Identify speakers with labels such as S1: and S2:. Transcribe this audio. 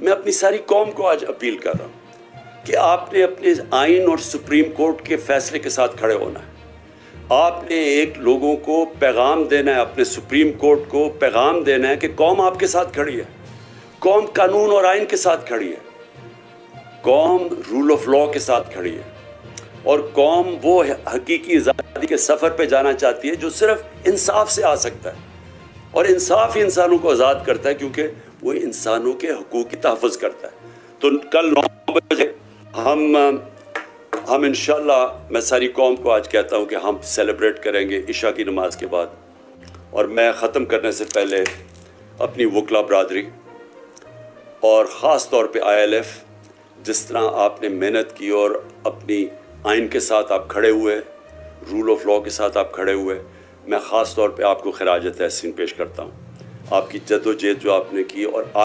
S1: मैं अपनी सारी कौम को आज अपील कर रहा हूँ कि आपने अपने आइन और सुप्रीम कोर्ट के फैसले के साथ खड़े होना है। आपने एक लोगों को पैगाम देना है, अपने सुप्रीम कोर्ट को पैगाम देना है कि कौम आपके साथ खड़ी है, कौम कानून और आइन के साथ खड़ी है, कौम रूल ऑफ लॉ के साथ खड़ी है और कौम वो हकीकी आज़ादी के सफ़र पे जाना चाहती है जो सिर्फ इंसाफ से आ सकता है। और इंसाफ ही इंसानों को आज़ाद करता है, क्योंकि वो इंसानों के हकूक़ की तहफ़्फ़ुज़ करता है। तो कल 9 बजे हम इंशाअल्लाह, मैं सारी कौम को आज कहता हूँ कि हम सेलिब्रेट करेंगे इशा की नमाज के बाद। और मैं ख़त्म करने से पहले अपनी वकला बरादरी और ख़ास तौर पे ILF, जिस तरह आपने मेहनत की और अपनी आइन के साथ आप खड़े हुए, रूल ऑफ लॉ के साथ आप खड़े हुए, मैं ख़ास तौर पे आपको खिराज तहसीन पेश करता हूँ। आपकी जद्दोजहद जो आपने की और